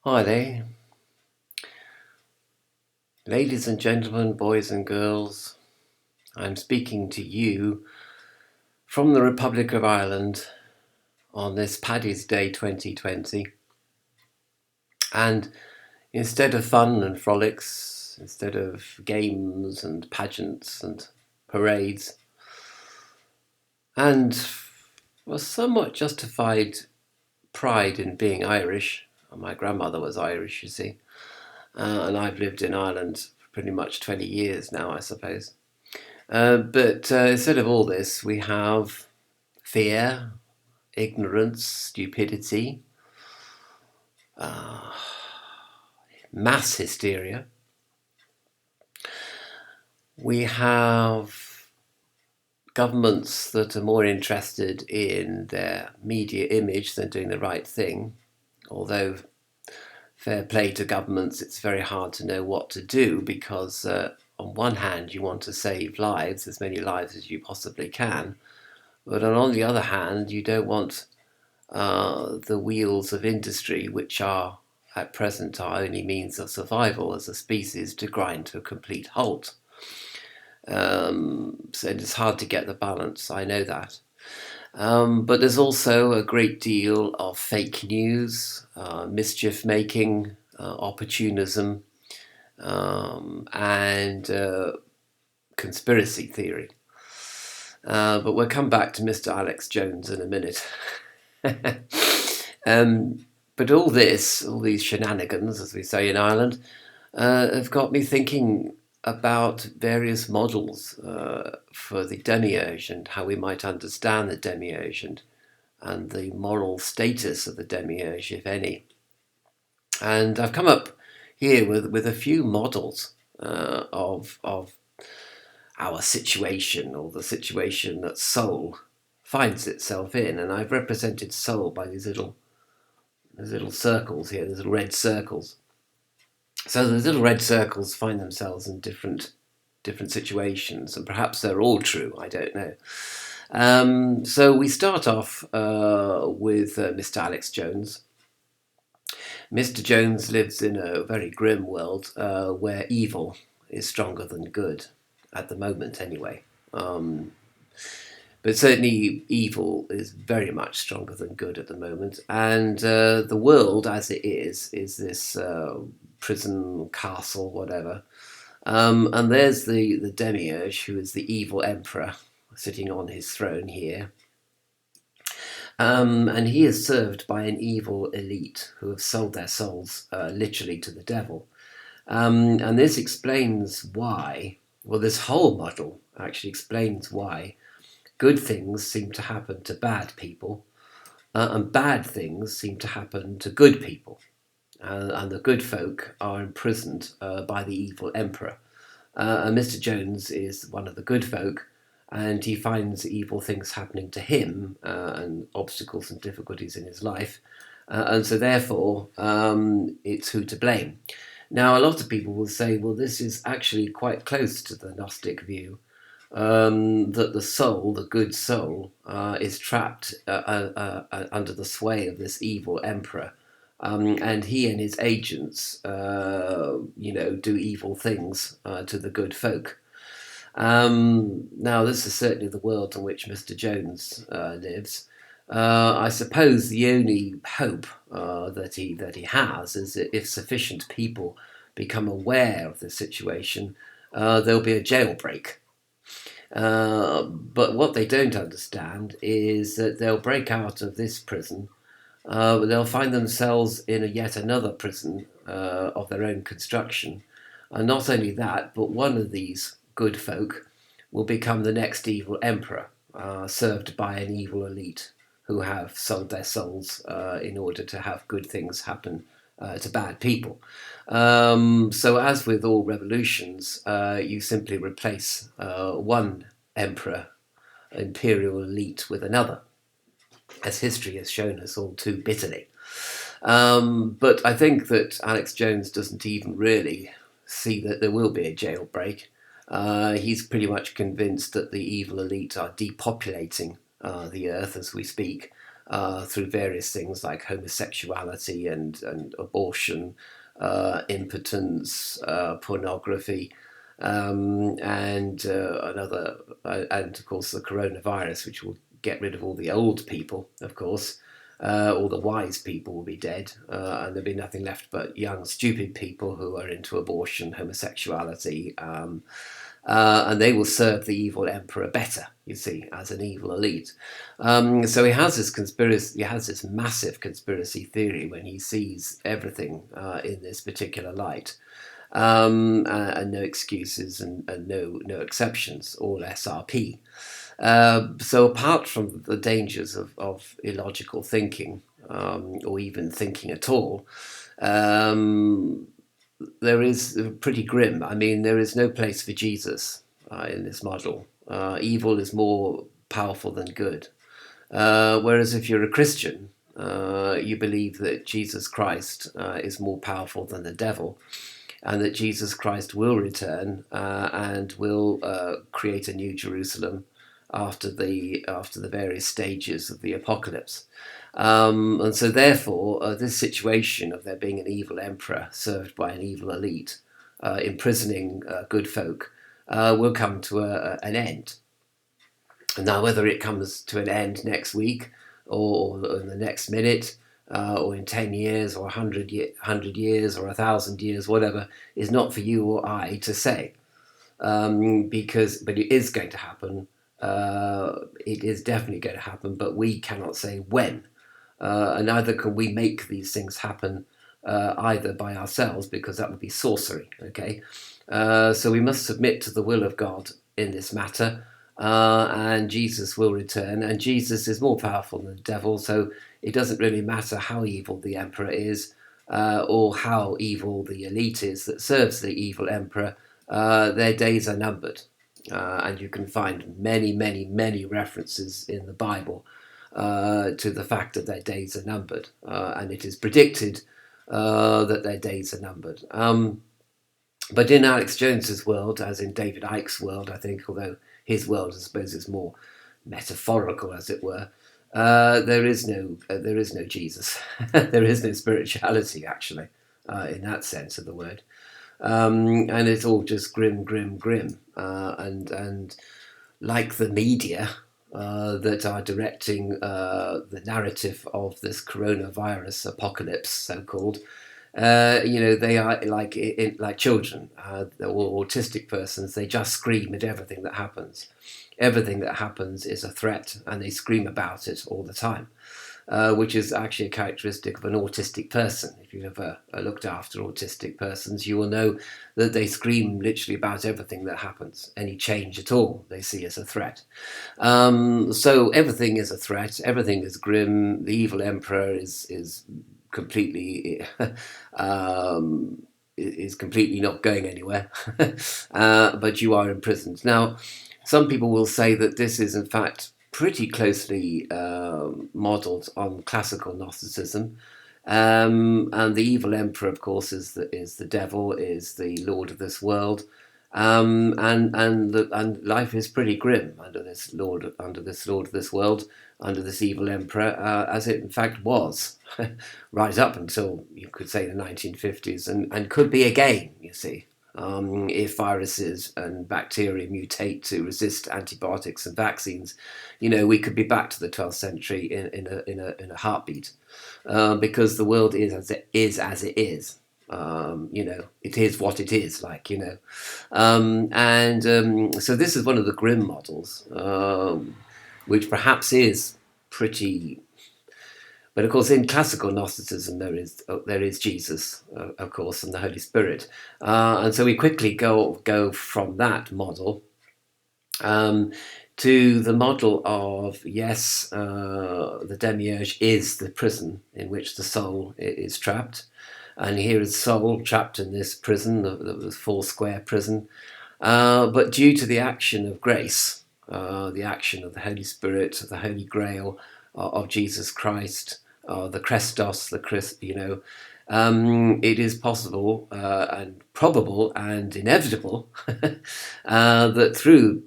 Hi there, ladies and gentlemen, boys and girls. I'm speaking to you from the Republic of Ireland on this Paddy's Day 2020. And instead of fun and frolics, instead of games and pageants and parades, and was somewhat justified pride in being Irish. My grandmother was Irish, you see, and I've lived in Ireland for pretty much 20 years now, I suppose. But instead of all this, we have fear, ignorance, stupidity, uh, mass hysteria. We have governments that are more interested in their media image than doing the right thing. Although, fair play to governments, it's very hard to know what to do because, on one hand, you want to save lives, as many lives as you possibly can. But on the other hand, you don't want the wheels of industry, which are at present our only means of survival as a species, to grind to a complete halt. So it's hard to get the balance, I know that. But there's also a great deal of fake news, mischief making, opportunism, and conspiracy theory. But we'll come back to Mr. Alex Jones in a minute. But all these shenanigans, as we say in Ireland, have got me thinking about various models for the Demiurge and how we might understand the Demiurge and the moral status of the Demiurge, if any. And I've come up here with a few models of our situation, or the situation that soul finds itself in. And I've represented soul by these little circles here, these little red circles. So the little red circles find themselves in different situations, and perhaps they're all true, I don't know. So we start off with Mr. Alex Jones. Mr. Jones lives in a very grim world where evil is stronger than good, at the moment anyway. But certainly evil is very much stronger than good at the moment. And the world as it is this prison, castle, whatever. And there's the Demiurge, who is the evil emperor, sitting on his throne here. And he is served by an evil elite who have sold their souls literally to the devil. And this explains why, well, this whole model actually explains why good things seem to happen to bad people, and bad things seem to happen to good people. And the good folk are imprisoned by the evil emperor. And Mr. Jones is one of the good folk, and he finds evil things happening to him and obstacles and difficulties in his life. And so therefore, it's who to blame. Now, a lot of people will say, well, this is actually quite close to the Gnostic view, that the soul, the good soul, is trapped under the sway of this evil emperor. And he and his agents, do evil things to the good folk. Now, this is certainly the world in which Mr. Jones lives. I suppose the only hope that he has is that if sufficient people become aware of the situation, there'll be a jailbreak. But what they don't understand is that they'll break out of this prison. They'll find themselves in yet another prison of their own construction. And not only that, but one of these good folk will become the next evil emperor, served by an evil elite who have sold their souls in order to have good things happen to bad people. So as with all revolutions, you simply replace one emperor, imperial elite, with another, as history has shown us all too bitterly. But I think that Alex Jones doesn't even really see that there will be a jailbreak. He's pretty much convinced that the evil elite are depopulating the earth as we speak, through various things like homosexuality and abortion, impotence, pornography, and of course the coronavirus, which will get rid of all the old people, of course. All the wise people will be dead, and there'll be nothing left but young, stupid people who are into abortion, homosexuality, and they will serve the evil emperor better, you see, as an evil elite. So he has this conspiracy, he has this massive conspiracy theory when he sees everything in this particular light. And no excuses and no exceptions, all SRP. So apart from the dangers of illogical thinking, or even thinking at all, there is pretty grim. I mean, there is no place for Jesus in this model. Evil is more powerful than good. Whereas if you're a Christian, you believe that Jesus Christ is more powerful than the devil, and that Jesus Christ will return and will create a new Jerusalem after the various stages of the apocalypse. And so therefore, this situation of there being an evil emperor served by an evil elite imprisoning good folk will come to an end. And now whether it comes to an end next week or in the next minute, or in 10 years or 100 years or 1,000 years, whatever, is not for you or I to say. But it is going to happen. It is definitely going to happen, but we cannot say when. And neither can we make these things happen either by ourselves, because that would be sorcery, okay? So we must submit to the will of God in this matter, and Jesus will return, and Jesus is more powerful than the devil, so it doesn't really matter how evil the emperor is, or how evil the elite is that serves the evil emperor. Their days are numbered, and you can find many, many, many references in the Bible to the fact that their days are numbered, and it is predicted that their days are numbered. But in Alex Jones's world, as in David Icke's world, I think, although his world, I suppose, is more metaphorical, as it were, there is no Jesus. There is no spirituality, actually, in that sense of the word. And it's all just grim, grim, grim. And like the media that are directing the narrative of this coronavirus apocalypse, so-called, they are like children or autistic persons. They just scream at everything that happens. Everything that happens is a threat, and they scream about it all the time, which is actually a characteristic of an autistic person. If you've ever looked after autistic persons, you will know that they scream literally about everything that happens. Any change at all they see as a threat. So everything is a threat. Everything is grim. The evil emperor is completely is completely not going anywhere, but you are imprisoned. Now, some people will say that this is in fact pretty closely modelled on classical Gnosticism, and the evil emperor, of course, is the devil, is the lord of this world, and life is pretty grim under this lord of this world, under this evil emperor, as it in fact was, right up until, you could say, the 1950s, and could be again, you see. If viruses and bacteria mutate to resist antibiotics and vaccines, we could be back to the 12th century in a heartbeat, because the world is as it is. It is what it is, so this is one of the grim models, which perhaps is pretty. But of course, in classical Gnosticism, there is Jesus, of course, and the Holy Spirit, and so we quickly go from that model to the model of the Demiurge is the prison in which the soul is trapped, and here is soul trapped in this prison, the four-square prison, but due to the action of grace, the action of the Holy Spirit, the Holy Grail of Jesus Christ, the Christos, it is possible and probable and inevitable that through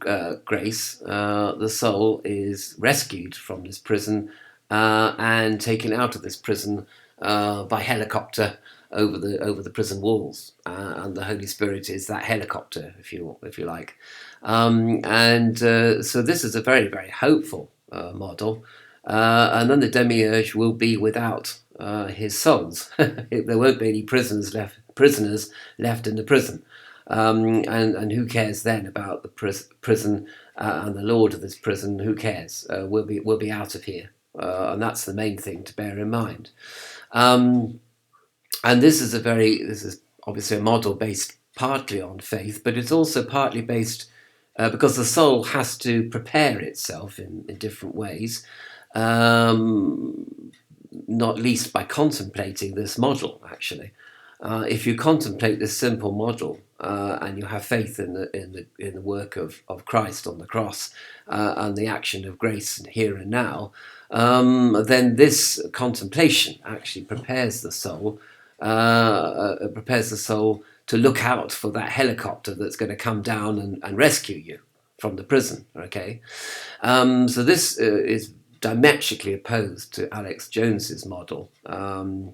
grace the soul is rescued from this prison and taken out of this prison by helicopter over the prison walls, and the Holy Spirit is that helicopter, if you like, so this is a very, very hopeful model, and then the Demiurge will be without his souls. There won't be any prisoners left in the prison, and who cares then about the prison and the Lord of this prison? Who cares? We'll be out of here, and that's the main thing to bear in mind. And this is obviously a model based partly on faith, but it's also partly based because the soul has to prepare itself in different ways, not least by contemplating this model, actually. If you contemplate this simple model and you have faith in the work of Christ on the cross and the action of grace here and now, then this contemplation actually prepares the soul to look out for that helicopter that's going to come down and rescue you from the prison. Okay, so this is diametrically opposed to Alex Jones's model. Where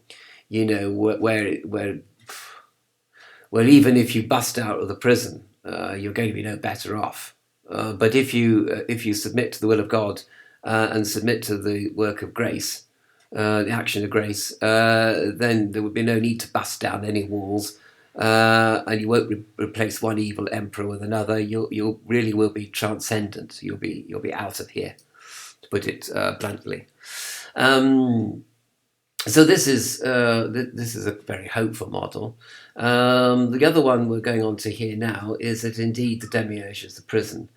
even if you bust out of the prison, you're going to be no better off. But if you submit to the will of God and submit to the work of grace, the action of grace, then there would be no need to bust down any walls, and you won't replace one evil emperor with another. You really will be transcendent. You'll be out of here, to put it bluntly. So this is a very hopeful model. The other one we're going on to here now is that indeed the Demiurge is the prison,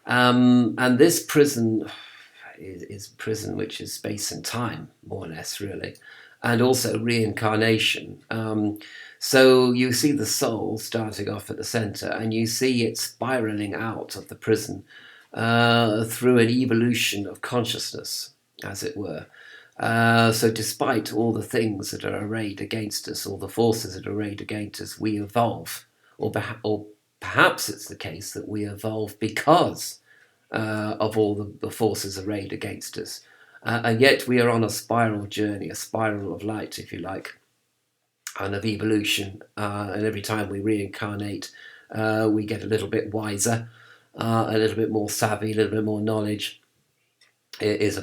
and this prison is prison which is space and time, more or less, really, and also reincarnation. So you see the soul starting off at the center, and you see it spiraling out of the prison through an evolution of consciousness, as it were. So despite all the things that are arrayed against us, all the forces that are arrayed against us, we evolve. Or perhaps it's the case that we evolve because of all the forces arrayed against us. And yet we are on a spiral journey, a spiral of light, if you like, and of evolution. And every time we reincarnate, we get a little bit wiser, a little bit more savvy, a little bit more knowledge. Is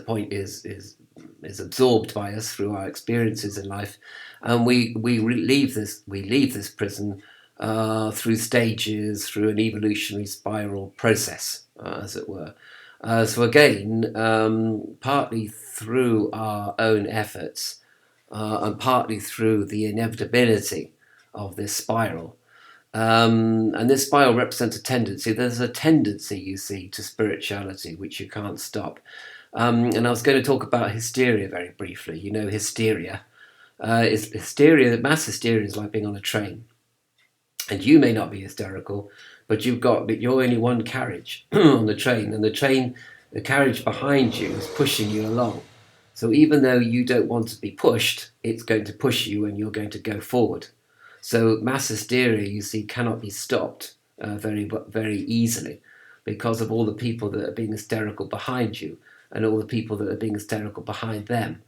absorbed by us through our experiences in life, and we leave this prison through stages, through an evolutionary spiral process, as it were. So again, partly through our own efforts, and partly through the inevitability of this spiral. And this spiral represents a tendency. There's a tendency, you see, to spirituality which you can't stop. And I was going to talk about hysteria very briefly. You know, hysteria. Mass hysteria is like being on a train. And you may not be hysterical, but you're only one carriage on the train. And the carriage behind you is pushing you along. So even though you don't want to be pushed, it's going to push you and you're going to go forward. So mass hysteria, you see, cannot be stopped very, very easily because of all the people that are being hysterical behind you, and all the people that are being hysterical behind them.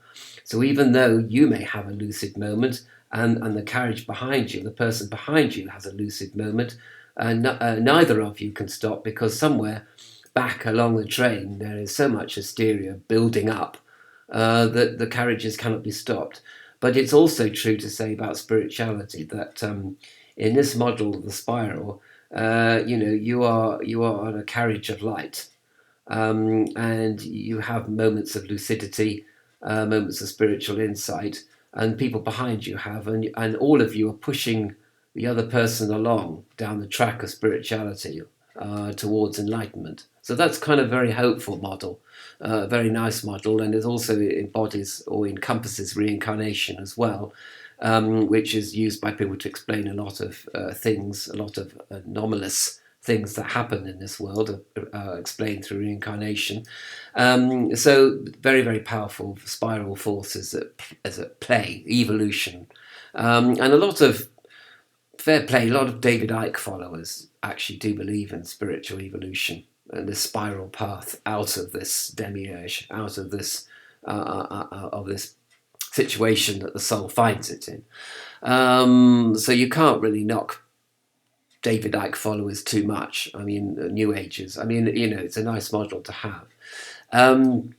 So even though you may have a lucid moment, and the carriage behind you, the person behind you has a lucid moment, neither of you can stop, because somewhere back along the train there is so much hysteria building up that the carriages cannot be stopped. But it's also true to say about spirituality that in this model of the spiral, you are on a carriage of light. And you have moments of lucidity, moments of spiritual insight, and people behind you have, and all of you are pushing the other person along down the track of spirituality towards enlightenment. So that's kind of a very hopeful model, a very nice model, and it also embodies or encompasses reincarnation as well, which is used by people to explain a lot of things, a lot of anomalous things that happen in this world, explained through reincarnation. So very, very powerful spiral forces as at play, evolution. And a lot of fair play, a lot of David Icke followers actually do believe in spiritual evolution and this spiral path out of this demiurge, out of this of this situation that the soul finds it in. So you can't really knock David Icke followers too much. I mean, New Agers. I mean, it's a nice model to have. And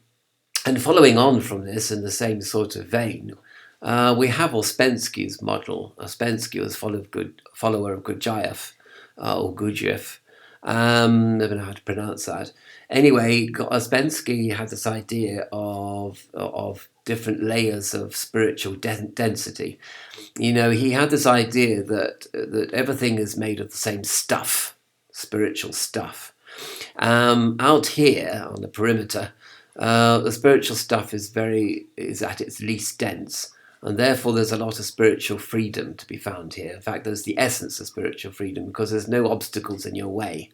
following on from this, in the same sort of vein, we have Ouspensky's model. Ouspensky was follower of Gurdjieff, or Gurdjieff. Never know how to pronounce that. Anyway, Ouspensky had this idea of different layers of spiritual density. He had this idea that everything is made of the same stuff, spiritual stuff. Out here on the perimeter, the spiritual stuff is at its least dense, and therefore there's a lot of spiritual freedom to be found here. In fact, there's the essence of spiritual freedom, because there's no obstacles in your way.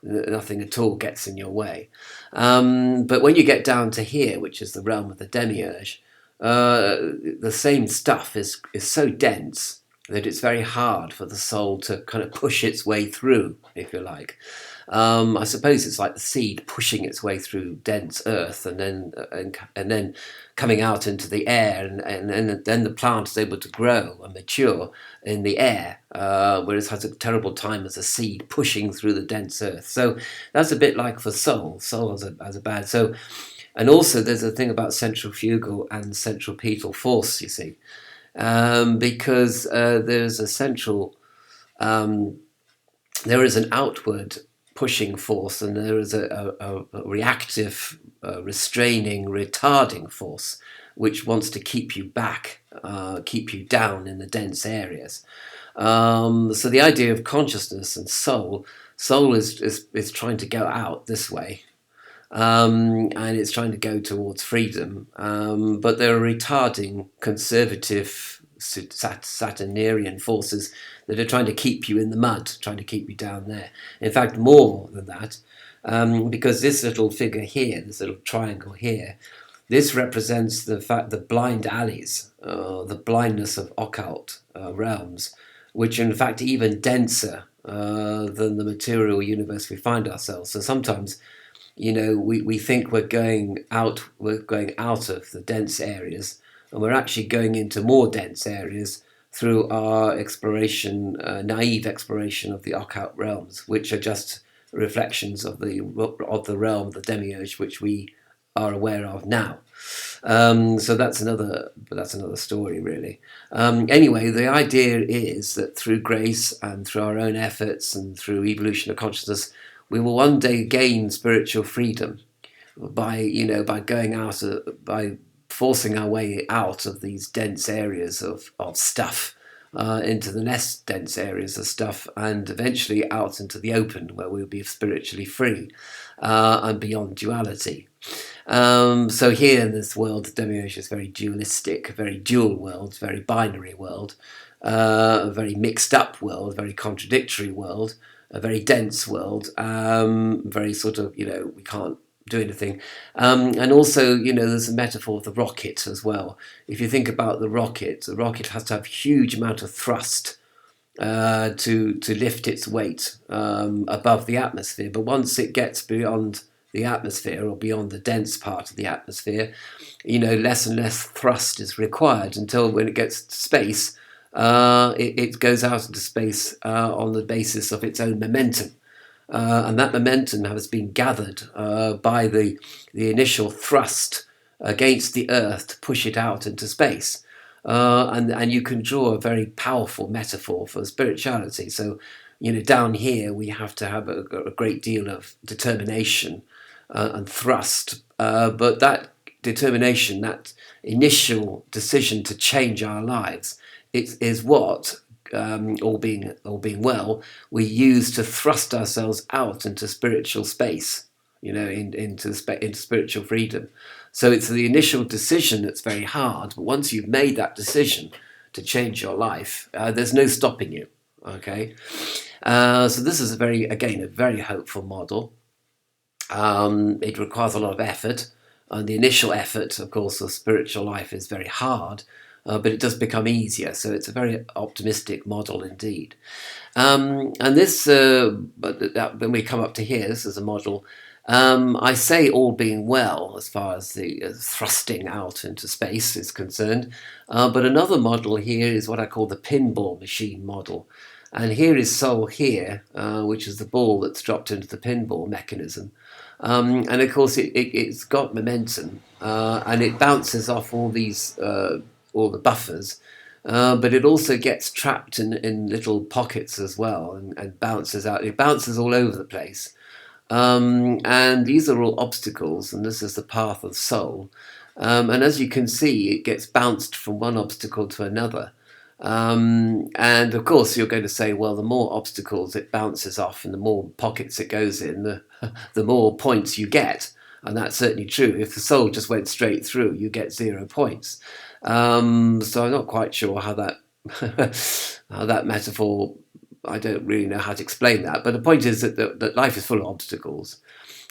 Nothing at all gets in your way. But when you get down to here, which is the realm of the Demiurge, the same stuff is so dense that it's very hard for the soul to kind of push its way through, if you like. I suppose it's like the seed pushing its way through dense earth and then coming out into the air, and then the plant is able to grow and mature in the air, whereas it has a terrible time as a seed pushing through the dense earth. So that's a bit like for soul. Soul has a bad... So, and also there's a thing about centrifugal and centripetal force, you see, because there's a central... there is an outward pushing force, and there is a reactive, restraining, retarding force, which wants to keep you back, keep you down in the dense areas. So the idea of consciousness and soul is trying to go out this way, and it's trying to go towards freedom, but there are retarding, conservative, Saturnerian forces that are trying to keep you in the mud, trying to keep you down there. In fact, more than that, because this little figure here, this little triangle here, this represents the blind alleys, the blindness of occult realms, which are in fact even denser than the material universe we find ourselves. So sometimes, we think we're going out of the dense areas, and we're actually going into more dense areas through our naive exploration of the occult realms, which are just reflections of the realm of the Demiurge, which we are aware of now. So that's another story, really. Anyway, the idea is that through grace and through our own efforts and through evolution of consciousness, we will one day gain spiritual freedom by going out, by forcing our way out of these dense areas of stuff, into the less dense areas of stuff, and eventually out into the open, where we'll be spiritually free and beyond duality. So here in this world, the Demiurge is very dualistic, a very dual world, very binary world, a very mixed up world, very contradictory world, a very dense world, very sort of, we can't do anything. And also, there's a metaphor of the rocket as well. If you think about the rocket has to have a huge amount of thrust to lift its weight above the atmosphere. But once it gets beyond the atmosphere, or beyond the dense part of the atmosphere, less and less thrust is required, until when it gets to space, it goes out into space on the basis of its own momentum. And that momentum has been gathered by the initial thrust against the Earth to push it out into space. And you can draw a very powerful metaphor for spirituality. So, down here we have to have a great deal of determination and thrust. But that determination, that initial decision to change our lives, is what... all being well, we use to thrust ourselves out into spiritual space, into spiritual freedom. So it's the initial decision that's very hard, but once you've made that decision to change your life, there's no stopping you. Okay, so this is a very hopeful model. It requires a lot of effort, and the initial effort, of course, of spiritual life is very hard. But it does become easier, so it's a very optimistic model indeed. And this, when we come up to here, this is a model I say all being well as far as the thrusting out into space is concerned, but another model here is what I call the pinball machine model. And here is Soul here, which is the ball that's dropped into the pinball mechanism. And of course, it's got momentum, and it bounces off all the buffers, but it also gets trapped in little pockets as well, and bounces out. It bounces all over the place. And these are all obstacles, and this is the path of soul. And as you can see, it gets bounced from one obstacle to another. And of course, you're going to say, well, the more obstacles it bounces off and the more pockets it goes in, the more points you get. And that's certainly true. If the soul just went straight through, you get 0 points. So I'm not quite sure how that how that metaphor. I don't really know how to explain that. But the point is that life is full of obstacles.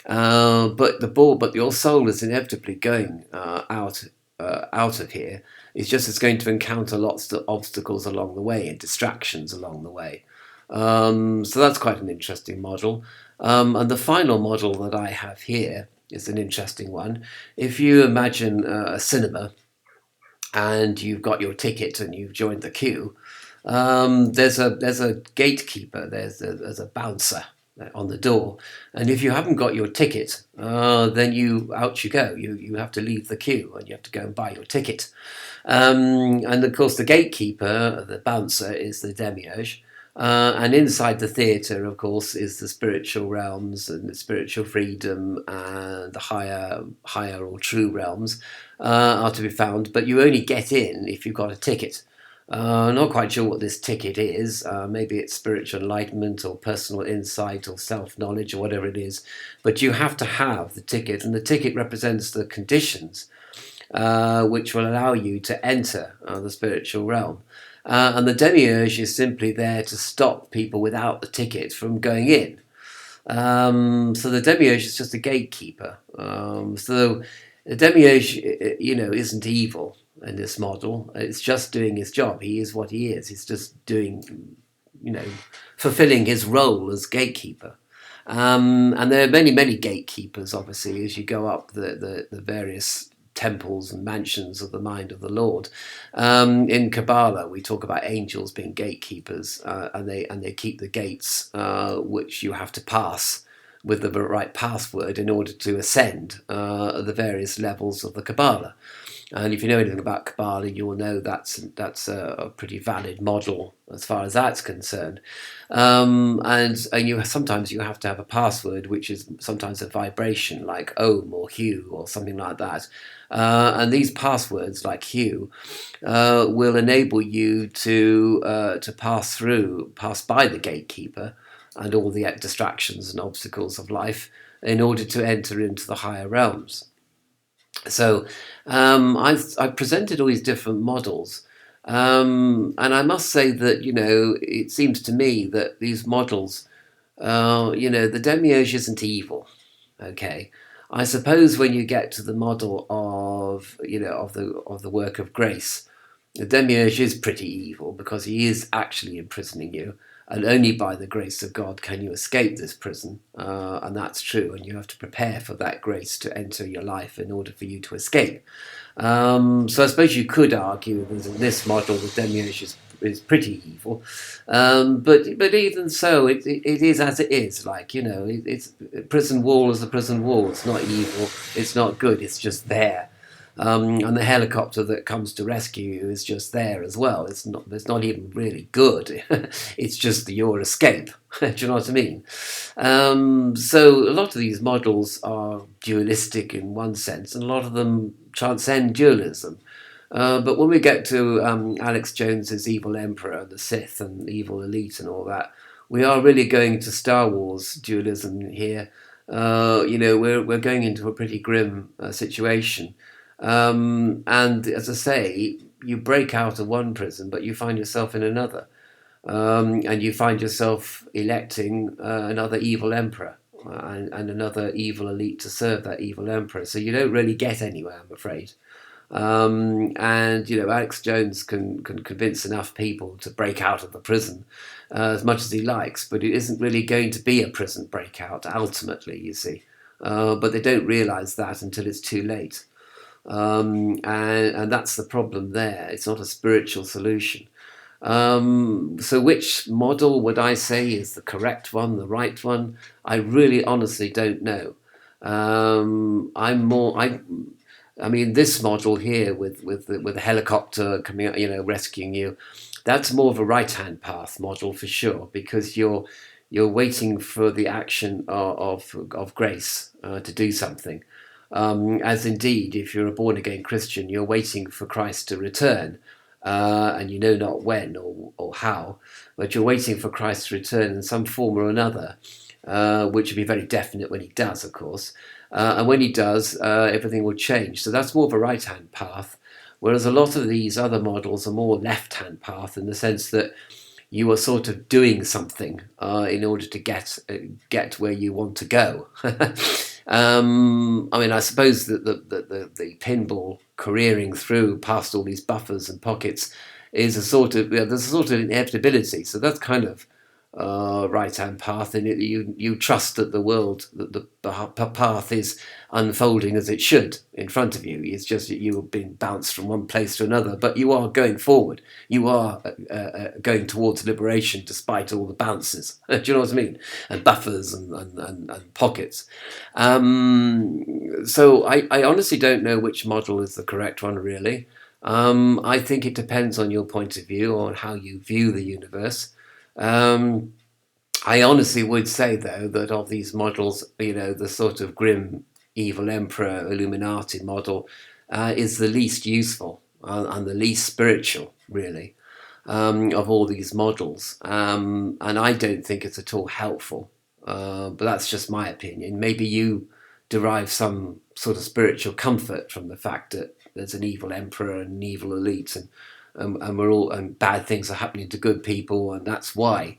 But your soul is inevitably going out of here. It's going to encounter lots of obstacles along the way and distractions along the way. So that's quite an interesting model. And the final model that I have here is an interesting one. If you imagine a cinema and you've got your ticket and you've joined the queue, there's a gatekeeper, there's a bouncer on the door, and if you haven't got your ticket, then out you go. You have to leave the queue and you have to go and buy your ticket. And of course, the gatekeeper, the bouncer, is the Demiurge. And inside the theatre, of course, is the spiritual realms and the spiritual freedom, and the higher or true realms are to be found. But you only get in if you've got a ticket. Not quite sure what this ticket is. Maybe it's spiritual enlightenment or personal insight or self-knowledge or whatever it is. But you have to have the ticket, and the ticket represents the conditions which will allow you to enter the spiritual realm. And the Demiurge is simply there to stop people without the ticket from going in. So the Demiurge is just a gatekeeper. So the Demiurge, isn't evil in this model. It's just doing his job. He is what he is. He's just doing, fulfilling his role as gatekeeper. And there are many, many gatekeepers, obviously, as you go up the various temples and mansions of the mind of the Lord. In Kabbalah, we talk about angels being gatekeepers, and they keep the gates which you have to pass with the right password in order to ascend the various levels of the Kabbalah. And if you know anything about Kabbalah, you will know that's a pretty valid model as far as that's concerned. And sometimes you have to have a password, which is sometimes a vibration like Om or Hu or something like that. And these passwords, like Hu, will enable you to pass by the gatekeeper and all the distractions and obstacles of life in order to enter into the higher realms. So I've presented all these different models, and I must say that it seems to me that these models, the Demiurge isn't evil. Okay, I suppose when you get to the model of the work of grace, the Demiurge is pretty evil because he is actually imprisoning you. And only by the grace of God can you escape this prison. And that's true. And you have to prepare for that grace to enter your life in order for you to escape. So I suppose you could argue that in this model, the Demiurge is pretty evil. But even so, it is as it is. It's prison wall is a prison wall. It's not evil. It's not good. It's just there. And the helicopter that comes to rescue you is just there as well. It's not even really good. It's just your escape. Do you know what I mean? So a lot of these models are dualistic in one sense, and a lot of them transcend dualism. But when we get to Alex Jones's Evil Emperor, the Sith, and Evil Elite, and all that, we are really going to Star Wars dualism here. We're going into a pretty grim situation. And as I say, you break out of one prison, but you find yourself in another. And you find yourself electing another evil emperor and another evil elite to serve that evil emperor. So you don't really get anywhere, I'm afraid. And Alex Jones can convince enough people to break out of the prison as much as he likes, but it isn't really going to be a prison breakout ultimately, you see. but they don't realize that until it's too late. And that's the problem there. It's not a spiritual solution. So which model would I say is the correct one, the right one? I really honestly don't know. I mean, this model here with the helicopter coming, rescuing you, that's more of a right-hand path model for sure, because you're waiting for the action of grace to do something. As indeed, if you're a born-again Christian, you're waiting for Christ to return, and you know not when or how, but you're waiting for Christ to return in some form or another, which will be very definite when he does, of course. And when he does, everything will change. So that's more of a right-hand path, whereas a lot of these other models are more left-hand path, in the sense that you are sort of doing something in order to get where you want to go. I mean, I suppose that the pinball careering through past all these buffers and pockets is a sort of, there's a sort of inevitability. So that's kind of right-hand path, and you trust that the world, that the path is unfolding as it should in front of you. It's just that you have been bounced from one place to another, but you are going forward. You are going towards liberation despite all the bounces. Do you know what I mean? And buffers and pockets. So I honestly don't know which model is the correct one, really. I think it depends on your point of view, on how you view the universe. I honestly would say, though, that of these models, the sort of grim, evil emperor Illuminati model is the least useful and the least spiritual, really, of all these models. And I don't think it's at all helpful. But that's just my opinion. Maybe you derive some sort of spiritual comfort from the fact that there's an evil emperor and an evil elite, and bad things are happening to good people, and that's why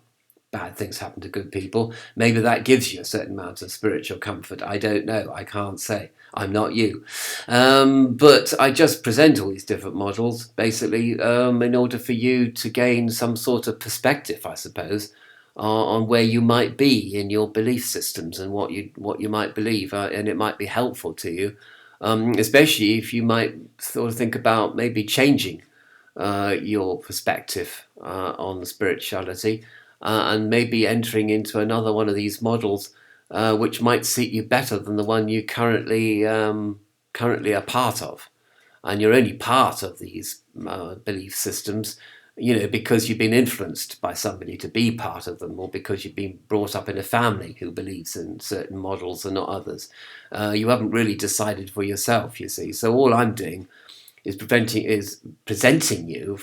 bad things happen to good people. Maybe that gives you a certain amount of spiritual comfort. I don't know. I can't say. I'm not you. But I just present all these different models, basically, in order for you to gain some sort of perspective, I suppose, on where you might be in your belief systems and what you might believe, and it might be helpful to you, especially if you might sort of think about maybe changing your perspective on spirituality, and maybe entering into another one of these models, which might suit you better than the one you currently are part of. And you're only part of these belief systems, because you've been influenced by somebody to be part of them, or because you've been brought up in a family who believes in certain models and not others. You haven't really decided for yourself, you see. So all I'm doing is presenting you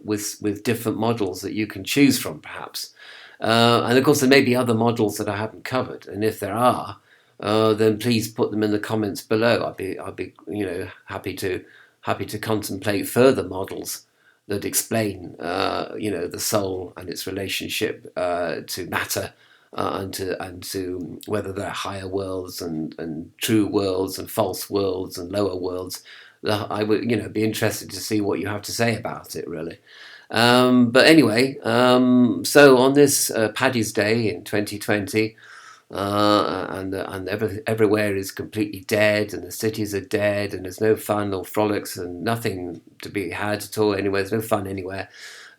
with different models that you can choose from, perhaps. And of course, there may be other models that I haven't covered, and if there are, then please put them in the comments below. I'd be happy to contemplate further models that explain the soul and its relationship to matter, and to whether there are higher worlds and true worlds and false worlds and lower worlds. I would be interested to see what you have to say about it, really. But anyway, so on this Paddy's Day in 2020, and everywhere is completely dead, and the cities are dead, and there's no fun or frolics, and nothing to be had at all anywhere. There's no fun anywhere.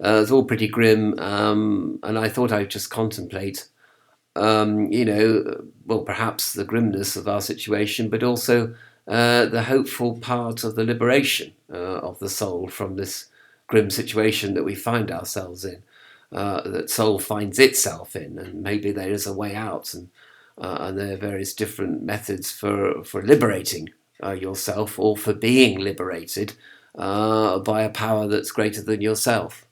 It's all pretty grim, and I thought I'd just contemplate, perhaps the grimness of our situation, but also the hopeful part of the liberation of the soul from this grim situation that we find ourselves in, that soul finds itself in, and maybe there is a way out, and there are various different methods for liberating yourself, or for being liberated by a power that's greater than yourself.